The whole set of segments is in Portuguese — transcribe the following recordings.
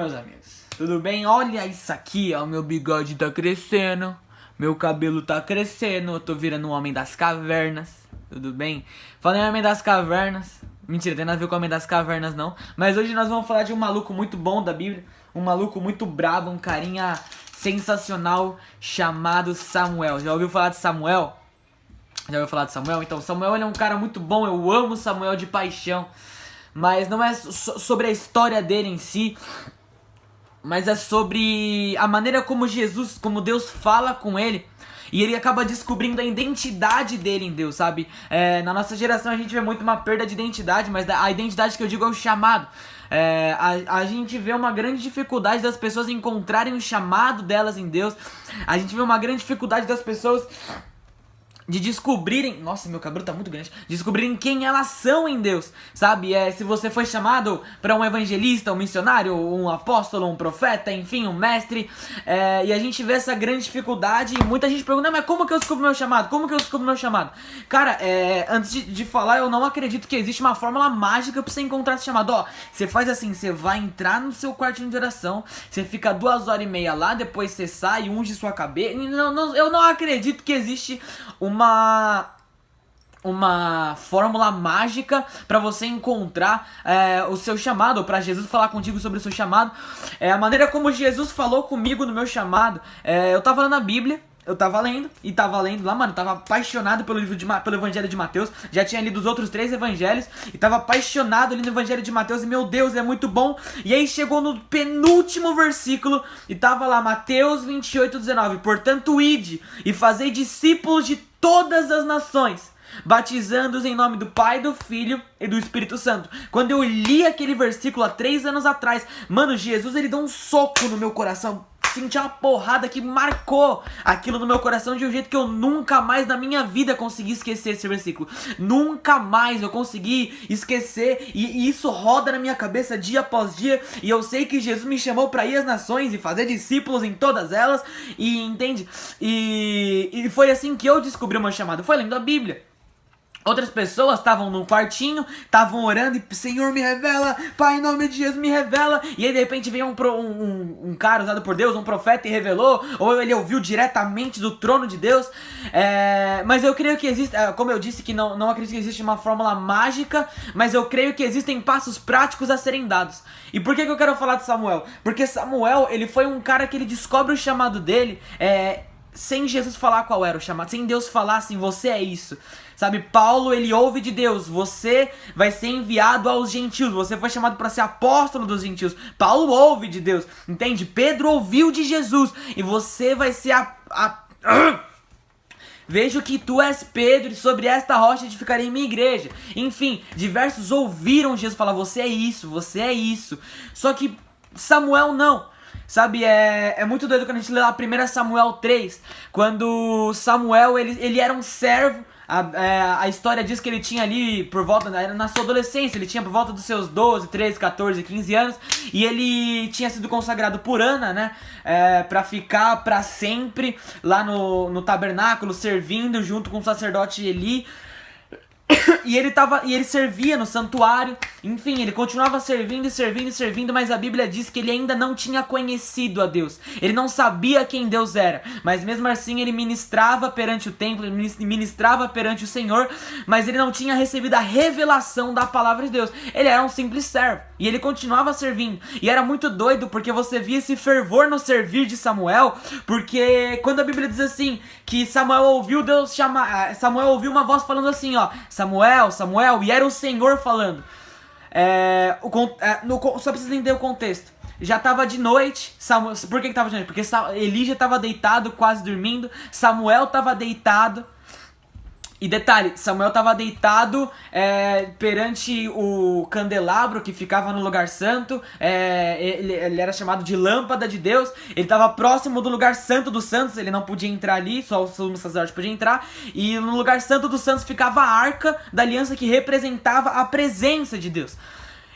Meus amigos, tudo bem? Olha isso aqui, ó, meu bigode tá crescendo, meu cabelo tá crescendo, eu tô virando um homem das cavernas, tudo bem? Falando em homem das cavernas, mentira, tem nada a ver com o homem das cavernas não, mas hoje nós vamos falar de um maluco muito bom da Bíblia, um maluco muito brabo, um carinha sensacional chamado Samuel. Já ouviu falar de Samuel? Já ouviu falar de Samuel? Então, Samuel ele é um cara muito bom, eu amo Samuel de paixão, mas não é sobre a história dele em si, mas é sobre a maneira como Jesus, como Deus fala com ele. E ele acaba descobrindo a identidade dele em Deus, sabe? Na nossa geração a gente vê muito uma perda de identidade, mas a identidade que eu digo é o chamado. A gente vê uma grande dificuldade das pessoas encontrarem o chamado delas em Deus. A gente vê uma grande dificuldade das pessoas de descobrirem... Nossa, meu cabelo tá muito grande. Descobrirem quem elas são em Deus, sabe? Se você foi chamado para um evangelista, um missionário, um apóstolo, um profeta, enfim, um mestre. E a gente vê essa grande dificuldade e muita gente pergunta, mas como que eu descubro meu chamado? Como que eu descubro meu chamado? Cara, antes de falar, eu não acredito que existe uma fórmula mágica pra você encontrar esse chamado. Ó, você faz assim, você vai entrar no seu quartinho de oração, você fica 2h30 lá, depois você sai, unge sua cabeça. Eu não acredito que existe uma fórmula mágica pra você encontrar o seu chamado, ou pra Jesus falar contigo sobre o seu chamado. A maneira como Jesus falou comigo no meu chamado, eu tava lendo a Bíblia, eu tava lendo lá, mano, tava apaixonado pelo Evangelho de Mateus, já tinha lido os outros 3 evangelhos, e tava apaixonado ali no Evangelho de Mateus, e meu Deus, é muito bom. E aí chegou no penúltimo versículo, e tava lá, Mateus 28:19, portanto ide, e fazei discípulos de todas as nações, batizando-os em nome do Pai, do Filho e do Espírito Santo. Quando eu li aquele versículo há 3 anos atrás, mano, Jesus ele deu um soco no meu coração. Senti uma porrada que marcou aquilo no meu coração de um jeito que eu nunca mais na minha vida consegui esquecer esse versículo. Nunca mais eu consegui esquecer, e isso roda na minha cabeça dia após dia. E eu sei que Jesus me chamou para ir às nações e fazer discípulos em todas elas, e entende? E foi assim que eu descobri o meu chamado, foi lendo a Bíblia. Outras pessoas estavam no quartinho, estavam orando e Senhor me revela, Pai em nome de Jesus me revela. E aí de repente veio um cara usado por Deus, um profeta e revelou, ou ele ouviu diretamente do trono de Deus. Mas eu creio que existe, como eu disse que não acredito que existe uma fórmula mágica, mas eu creio que existem passos práticos a serem dados. E por que eu quero falar de Samuel? Porque Samuel, ele foi um cara que ele descobre o chamado dele, sem Jesus falar qual era o chamado, sem Deus falar assim, você é isso. Sabe, Paulo, ele ouve de Deus, você vai ser enviado aos gentios, você foi chamado para ser apóstolo dos gentios. Paulo ouve de Deus, entende? Pedro ouviu de Jesus, e você vai ser Vejo que tu és Pedro, e sobre esta rocha edificarei minha igreja. Enfim, diversos ouviram Jesus falar, você é isso, você é isso. Só que Samuel não. Sabe, é muito doido quando a gente lê lá 1 Samuel 3, quando Samuel, ele era um servo. A história diz que ele tinha ali por volta, na sua adolescência, ele tinha por volta dos seus 12, 13, 14, 15 anos, e ele tinha sido consagrado por Ana, né, pra ficar pra sempre lá no tabernáculo, servindo junto com o sacerdote Eli. E ele servia no santuário, enfim, ele continuava servindo, mas a Bíblia diz que ele ainda não tinha conhecido a Deus. Ele não sabia quem Deus era, mas mesmo assim ele ministrava perante o templo, ele ministrava perante o Senhor, mas ele não tinha recebido a revelação da palavra de Deus. Ele era um simples servo, e ele continuava servindo. E era muito doido, porque você via esse fervor no servir de Samuel, porque quando a Bíblia diz assim, que Samuel ouviu Deus chamar, Samuel ouviu uma voz falando assim, ó, Samuel, Samuel, e era o Senhor falando. Só precisa entender o contexto. Já estava de noite. Por que estava de noite? Porque Eli já estava deitado, quase dormindo. Samuel estava deitado. E detalhe, Samuel estava deitado perante o candelabro que ficava no lugar santo. Ele era chamado de lâmpada de Deus. Ele estava próximo do lugar santo dos santos. Ele não podia entrar ali, só o sumo sacerdote podia entrar. E no lugar santo dos santos ficava a arca da aliança, que representava a presença de Deus.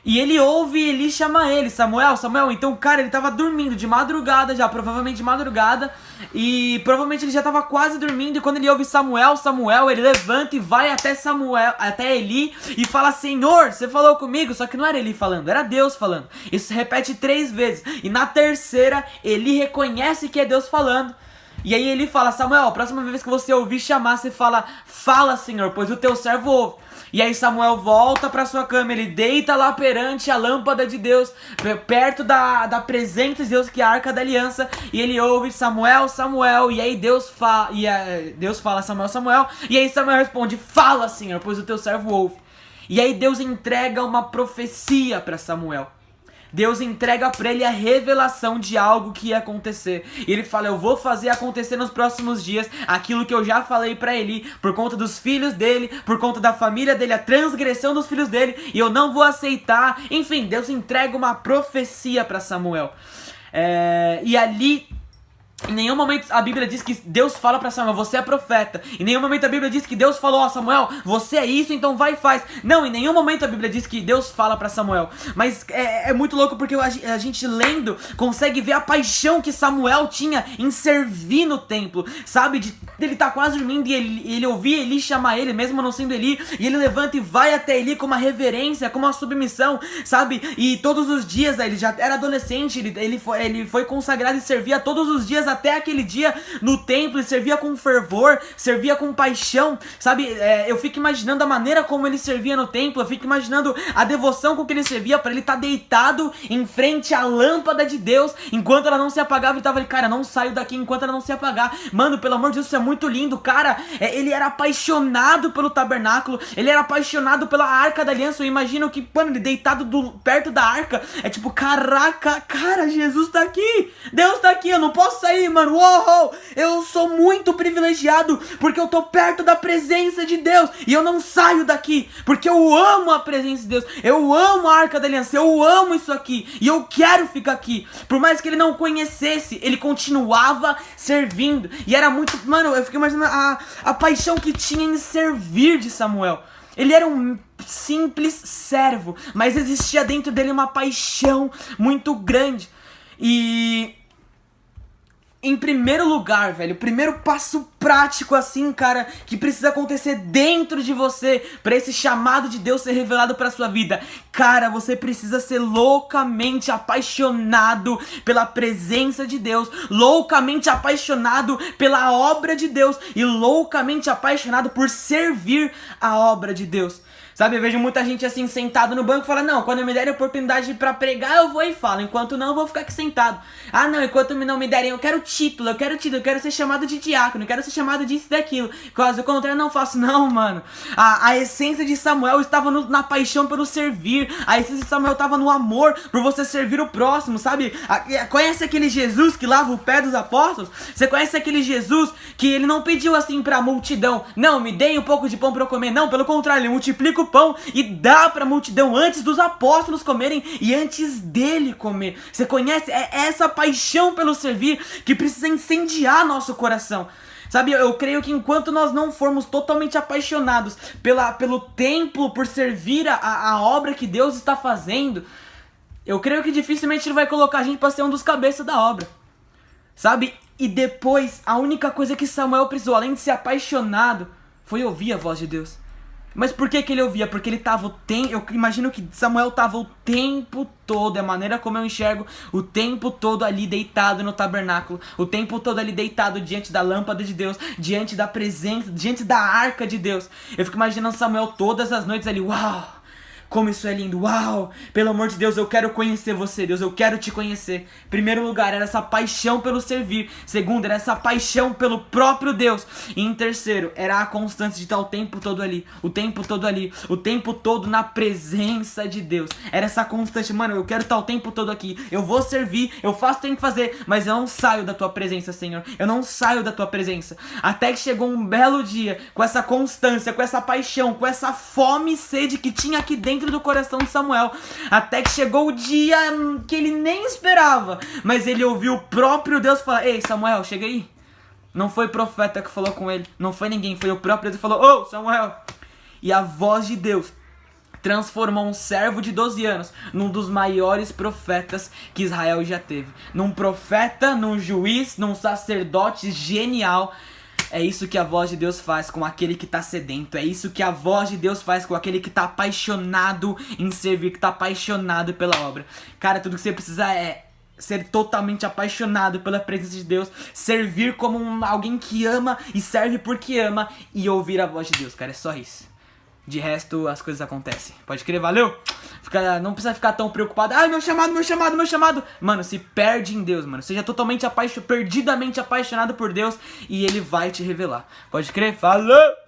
E ele ouve Eli chamar ele, Samuel, Samuel. Então o cara, ele tava dormindo de madrugada já, provavelmente de madrugada. E provavelmente ele já tava quase dormindo. E quando ele ouve Samuel, Samuel, ele levanta e vai até Samuel, até Eli e fala: Senhor, você falou comigo? Só que não era Eli falando, era Deus falando. Isso se repete 3 vezes. E na terceira, Eli reconhece que é Deus falando. E aí ele fala: Samuel, a próxima vez que você ouvir chamar, você fala: fala, Senhor, pois o teu servo ouve. E aí Samuel volta pra sua cama, ele deita lá perante a lâmpada de Deus, perto da presença de Deus, que é a Arca da Aliança, e ele ouve: Samuel, Samuel, e aí Deus fala: Samuel, Samuel, e aí Samuel responde: fala, Senhor, pois o teu servo ouve. E aí Deus entrega uma profecia pra Samuel. Deus entrega pra ele a revelação de algo que ia acontecer. E ele fala: eu vou fazer acontecer nos próximos dias aquilo que eu já falei pra Eli, por conta dos filhos dele, por conta da família dele, a transgressão dos filhos dele, e eu não vou aceitar. Enfim, Deus entrega uma profecia pra Samuel. E ali, em nenhum momento a Bíblia diz que Deus fala pra Samuel: você é profeta. Em nenhum momento a Bíblia diz que Deus falou: ó, Samuel, você é isso, então vai e faz. Não, em nenhum momento a Bíblia diz que Deus fala pra Samuel. Mas é muito louco, porque a gente lendo consegue ver a paixão que Samuel tinha em servir no templo, sabe? Ele tá quase dormindo e ele ouvia Eli chamar ele, mesmo não sendo Eli, e ele levanta e vai até Eli com uma reverência, com uma submissão, sabe? E todos os dias, ele já era adolescente, ele foi consagrado e servia todos os dias até aquele dia no templo. Ele servia com fervor, servia com paixão, sabe? Eu fico imaginando a maneira como ele servia no templo, eu fico imaginando a devoção com que ele servia, pra ele estar deitado em frente à lâmpada de Deus, enquanto ela não se apagava. Ele tava ali: cara, não saio daqui enquanto ela não se apagar. Mano, pelo amor de Deus, isso é muito lindo, cara. Ele era apaixonado pelo tabernáculo, ele era apaixonado pela Arca da Aliança. Eu imagino que, mano, ele deitado perto da arca, é tipo: caraca, cara, Jesus tá aqui, Deus tá aqui, eu não posso sair, mano. Uou, eu sou muito privilegiado, porque eu tô perto da presença de Deus, e eu não saio daqui, porque eu amo a presença de Deus, eu amo a Arca da Aliança, eu amo isso aqui, e eu quero ficar aqui. Por mais que ele não conhecesse, ele continuava servindo. E era muito, mano, eu fico imaginando a paixão que tinha em servir de Samuel. Ele era um simples servo, mas existia dentro dele uma paixão muito grande. E em primeiro lugar, velho, o primeiro passo prático assim, cara, que precisa acontecer dentro de você pra esse chamado de Deus ser revelado pra sua vida, cara, você precisa ser loucamente apaixonado pela presença de Deus, loucamente apaixonado pela obra de Deus e loucamente apaixonado por servir a obra de Deus. Sabe, eu vejo muita gente assim, sentado no banco e fala: não, quando me derem oportunidade pra pregar, eu vou e falo. Enquanto não, eu vou ficar aqui sentado. Ah, não, enquanto não me derem, eu quero título, eu quero ser chamado de diácono, eu quero ser chamado disso e daquilo. Caso contrário, eu não faço. Não, mano. A essência de Samuel estava na paixão pelo servir. A essência de Samuel estava no amor por você servir o próximo, sabe? Conhece aquele Jesus que lava o pé dos apóstolos? Você conhece aquele Jesus que ele não pediu assim pra multidão: não, me deem um pouco de pão pra eu comer. Não, pelo contrário, ele multiplica o pão e dá pra multidão antes dos apóstolos comerem e antes dele comer. Você conhece? É essa paixão pelo servir que precisa incendiar nosso coração. Sabe, eu creio que enquanto nós não formos totalmente apaixonados pelo templo, por servir a obra que Deus está fazendo, eu creio que dificilmente Ele vai colocar a gente pra ser um dos cabeças da obra. Sabe? E depois, a única coisa que Samuel precisou, além de ser apaixonado, foi ouvir a voz de Deus. Mas por que ele ouvia? Porque ele tava eu imagino que Samuel tava o tempo todo, é a maneira como eu enxergo, o tempo todo ali deitado no tabernáculo, o tempo todo ali deitado diante da lâmpada de Deus, diante da presença, diante da arca de Deus. Eu fico imaginando Samuel todas as noites ali: uau, como isso é lindo, uau, pelo amor de Deus, eu quero conhecer você, Deus, eu quero te conhecer. Primeiro lugar, era essa paixão pelo servir. Segundo, era essa paixão pelo próprio Deus. E em terceiro, era a constância de estar o tempo todo ali, o tempo todo ali, o tempo todo na presença de Deus. Era essa constante: mano, eu quero estar o tempo todo aqui, eu vou servir, eu faço o que tenho que fazer, mas eu não saio da tua presença, Senhor, eu não saio da tua presença. Até que chegou um belo dia, com essa constância, com essa paixão, com essa fome e sede que tinha aqui dentro do coração de Samuel, até que chegou o dia que ele nem esperava, mas ele ouviu o próprio Deus falar: ei, Samuel, chega aí. Não foi o profeta que falou com ele, não foi ninguém, foi o próprio Deus que falou: ô, Samuel. E a voz de Deus transformou um servo de 12 anos num dos maiores profetas que Israel já teve. Num profeta, num juiz, num sacerdote genial. É isso que a voz de Deus faz com aquele que tá sedento. É isso que a voz de Deus faz com aquele que tá apaixonado em servir, que tá apaixonado pela obra. Cara, tudo que você precisa é ser totalmente apaixonado pela presença de Deus, servir como alguém que ama e serve porque ama e ouvir a voz de Deus, cara, é só isso. De resto, as coisas acontecem. Pode crer, valeu? Não precisa ficar tão preocupado. Ai, meu chamado, meu chamado, meu chamado. Mano, se perde em Deus, mano. Seja totalmente perdidamente apaixonado por Deus e Ele vai te revelar. Pode crer? Falou!